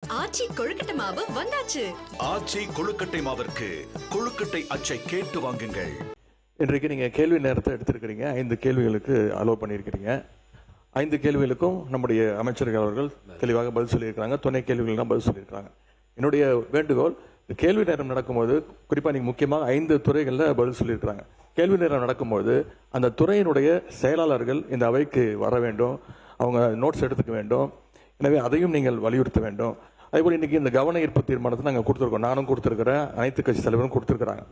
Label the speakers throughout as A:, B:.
A: ஆச்சி கொழுக்கட்டை மாவு வந்தாச்சு.
B: ஆச்சி கொழுக்கட்டை மாவிற்கு கொழுக்கட்டை அச்சை கேட்டு வாங்குங்கள்.
C: இன்றைக்கு நீங்கள் கேள்வி நேரத்தை எடுத்திருக்கிறீங்க. 5 கேள்விகளுக்கு அலோவ் பண்ணியிருக்கிறீங்க. 5 கேள்விகளுக்கும் நம்முடைய அமைச்சர்கள் அவர்கள் தெளிவாக பதில் சொல்லியிருக்கிறாங்க. துணை கேள்விகள்லாம் பதில் சொல்லியிருக்கிறாங்க. என்னுடைய வேண்டுகோள், கேள்வி நேரம் நடக்கும்போது குறிப்பாக நீங்கள் முக்கியமாக 5 துறைகளில் பதில் சொல்லியிருக்கிறாங்க. கேள்வி நேரம் நடக்கும்போது அந்த துறையினுடைய செயலாளர்கள் இந்த அவைக்கு வர வேண்டும், அவங்க நோட்ஸ் எடுத்துக்க வேண்டும். எனவே அதையும் நீங்கள் வலியுறுத்த வேண்டும். அதேபோல் இன்றைக்கி இந்த கவன ஈர்ப்பு தீர்மானத்தை நாங்கள் கொடுத்துருக்கோம். நானும் கொடுத்துருக்கிறேன், அனைத்து கட்சி தலைவரும் கொடுத்துருக்குறாங்க.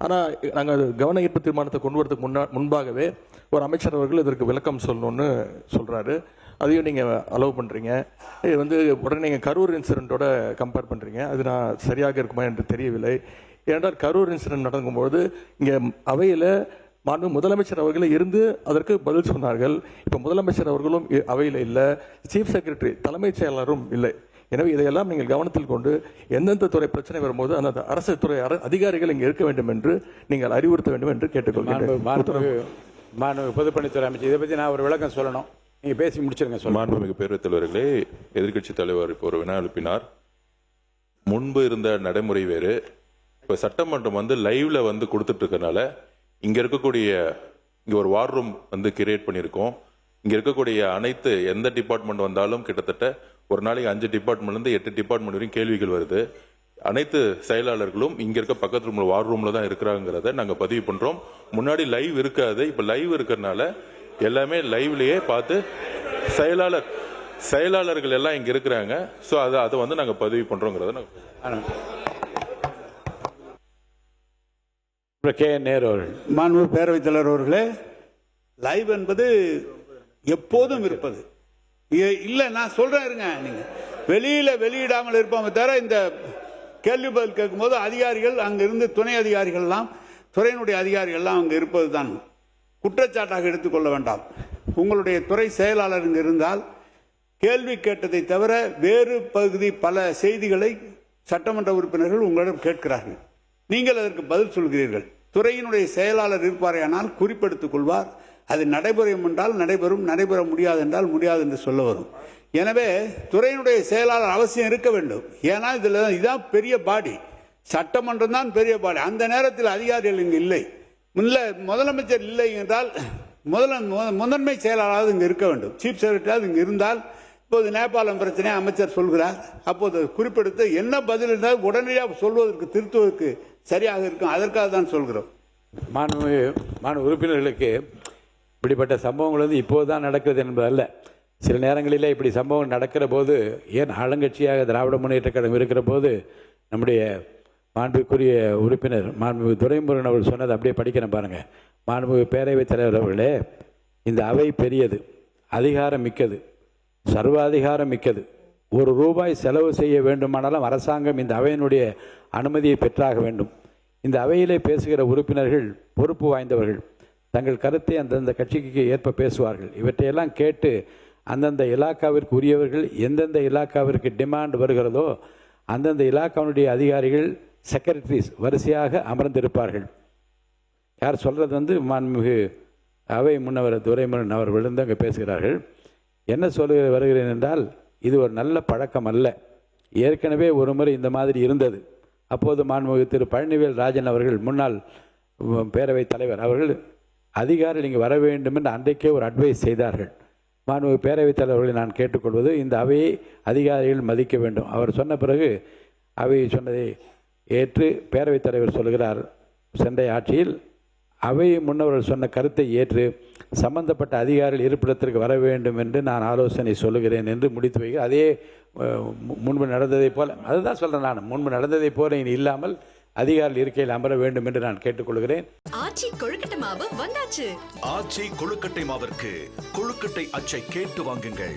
C: ஆனால் நாங்கள் கவன ஈர்ப்பு தீர்மானத்தை கொண்டு வரதுக்கு முன்பாகவே ஒரு அமைச்சர் அவர்கள் இதற்கு விளக்கம் சொல்லணும்னு சொல்கிறாரு. அதையும் நீங்கள் அலோவ் பண்ணுறீங்க. இது உடனே நீங்கள் கரூர் இன்சிடென்ட்டோட கம்பேர் பண்ணுறீங்க. அது நான் சரியாக இருக்குமா என்று தெரியவில்லை. ஏனென்றால் கரூர் இன்சிடென்ட் நடக்கும்போது இங்கே அவையில் முதலமைச்சர் அவர்களே இருந்து அதற்கு பதில் சொன்னார்கள். இப்போ முதலமைச்சர் அவர்களும் அவையில் இல்லை, சீஃப் செக்ரட்டரி தலைமைச் செயலாளரும் இல்லை. எனவே இதையெல்லாம் நீங்கள் கவனத்தில் கொண்டு எந்தெந்த துறை பிரச்சனை வரும்போது அந்த அரசு துறை அதிகாரிகள் இங்கே இருக்க வேண்டும் என்று நீங்கள் அறிவுறுத்த வேண்டும் என்று கேட்டுக்கொள்கிறேன்.
D: பொதுப்பணித்துறை அமைச்சர், இதை பற்றி நான் ஒரு விளக்கம் சொல்லணும். நீங்கள் பேசி முடிச்சிருங்க.
E: மாண்புமிகு பேரவைத் தலைவர்களே, எதிர்கட்சி தலைவர் இப்போ ஒரு வினா எழுப்பினார். முன்பு இருந்த நடைமுறை வேறு. இப்போ சட்டமன்றம் லைவ்ல கொடுத்துட்டு இருக்கனால இங்க ஒரு வார் ரூம் கிரியேட் பண்ணியிருக்கோம். இங்க இருக்கக்கூடிய அனைத்து எந்த டிபார்ட்மெண்ட் வந்தாலும் கிட்டத்தட்ட ஒரு நாளைக்கு 5 டிபார்ட்மெண்ட்லேருந்து 8 டிபார்ட்மெண்ட் வரைக்கும் கேள்விகள் வருது. அனைத்து செயலாளர்களும் இங்க இருக்க பக்கத்து ரூம்ல வார் ரூம்ல தான் இருக்கிறாங்கிறத நாங்க பதிவு பண்றோம். முன்னாடி லைவ் இருக்காது, இப்ப லைவ் இருக்கிறதுனால எல்லாமே லைவ்லயே பார்த்து செயலாளர்கள் எல்லாம் இங்க இருக்கிறாங்க. ஸோ அதை நாங்க பதிவு பண்றோங்கிறத
D: மாண்பு பேரவைத் தலைவர் அவர்களே, லைவ் என்பது எப்போதும் இருப்பது இல்ல. நான் சொல்றேன் இருங்க, நீங்க வெளியில வெளியிடாமல் இருப்போம் தவிர இந்த கேள்வி பதில் கேட்கும் போது அதிகாரிகள் அங்க இருந்து துணை அதிகாரிகள் எல்லாம் துறையினுடைய அதிகாரிகள் எல்லாம் அங்க இருப்பது தான் குற்றச்சாட்டாக எடுத்துக்கொள்ள வேண்டாம். உங்களுடைய துறை செயலாளர் இங்கு இருந்தால் கேள்வி கேட்டதை தவிர வேறு பகுதி பல செய்திகளை சட்டமன்ற உறுப்பினர்கள் உங்களிடம் கேட்கிறார்கள். நீங்கள் அதற்கு பதில் சொல்கிறீர்கள். துறையினுடைய செயலாளர் இருப்பாரையானால் குறிப்பெடுத்துக் கொள்வார். அது நடைபெறும் என்றால் நடைபெறும், நடைபெற முடியாது என்றால் முடியாது என்று சொல்ல வரும். எனவே துறையினுடைய செயலாளர் அவசியம் இருக்க வேண்டும். ஏன்னா இதுதான் பெரிய பாடி, சட்டமன்றம் தான் பெரிய பாடி. அந்த நேரத்தில் அதிகாரிகள் இங்கு இல்லை, முதலமைச்சர் இல்லை என்றால் முதன்மை செயலாளர் இங்கு இருக்க வேண்டும். சீஃப் செக்ரட்டரி இங்கு இருந்தால், இப்போது நேபாளம் பிரச்சனை அமைச்சர் சொல்கிறார், அப்போது குறிப்பிடுத்து என்ன பதில் இருந்தால் உடனடியாக சொல்வதற்கு திருத்துவதற்கு சரியாக இருக்கும். அதற்காக தான் சொல்கிறோம். மாண்பு உறுப்பினர்களுக்கு இப்படிப்பட்ட சம்பவங்கள் இப்போதுதான் நடக்கிறது என்பதல்ல. சில நேரங்களில் இப்படி சம்பவம் நடக்கிற போது, ஏன் ஆளுங்கட்சியாக திராவிட முன்னேற்ற கழகம் இருக்கிற போது நம்முடைய மாண்புக்குரிய உறுப்பினர் மாண்புமிகு துரைமுருகன் அவர்கள் சொன்னது அப்படியே படிக்கிறேன் பாருங்க. மாண்புமிகு பேரவைத் தலைவர் அவர்களே, இந்த அவை பெரியது, அதிகாரம் மிக்கது, சர்வாதிகாரம் மிக்கது. ₹1 செலவு செய்ய வேண்டுமானாலும் அரசாங்கம் இந்த அவையினுடைய அனுமதியை பெற்றாக வேண்டும். இந்த அவையிலே பேசுகிற உறுப்பினர்கள் பொறுப்பு வாய்ந்தவர்கள், தங்கள் கருத்தை அந்தந்த கட்சிக்கு ஏற்ப பேசுவார்கள். இவற்றையெல்லாம் கேட்டு அந்தந்த இலாக்காவிற்கு உரியவர்கள் எந்தெந்த இலாக்காவிற்கு டிமாண்ட் வருகிறதோ அந்தந்த இலாக்காவுடைய அதிகாரிகள் செக்ரட்டரிஸ் வரிசையாக அமர்ந்திருப்பார்கள். யார் சொல்கிறது மாண்புமிகு அவை முன்னவர் துரைமுருகன் அவர்கள் அங்கே பேசுகிறார்கள். என்ன சொல்ல வருகிறேன் என்றால், இது ஒரு நல்ல பழக்கம் அல்ல. ஏற்கனவே ஒரு முறை இந்த மாதிரி இருந்தது. அப்போது மாண்புமிகு திரு பழனிவேல் ராஜன் அவர்கள், முன்னாள் பேரவைத் தலைவர் அவர்கள், அதிகாரிகள் இங்கே வர வேண்டும் என்று அன்றைக்கே ஒரு அட்வைஸ் செய்தார்கள். மாண்புமிகு பேரவைத் தலைவர்களை நான் கேட்டுக்கொள்வது, இந்த அவையை அதிகாரிகள் மதிக்க வேண்டும். அவர் சொன்ன பிறகு அவை சொன்னதை ஏற்று பேரவைத் தலைவர் சொல்கிறார், சென்னை ஆட்சியில் அவை முன்னவர்கள் சொன்ன கருத்தை ஏற்று சம்பந்தப்பட்ட அதிகாரிகள் இருப்பிடத்திற்கு வர வேண்டும் என்று நான் ஆலோசனை சொல்லுகிறேன் என்று முடித்து வைக்க, அதே முன்பு நடந்ததை போல, அதுதான் சொல்றேன் நான், முன்பு நடந்ததை போல இனி இல்லாமல் அதிகாரிகள் இருக்கையில் அமர வேண்டும் என்று நான் கேட்டுக்கொள்கிறேன்.
A: ஆச்சி கொழுக்கட்டை மாவு வந்தாச்சு.
B: ஆச்சி கொழுக்கட்டை மாவிற்கு கொழுக்கட்டை அச்சை கேட்டு வாங்குங்கள்.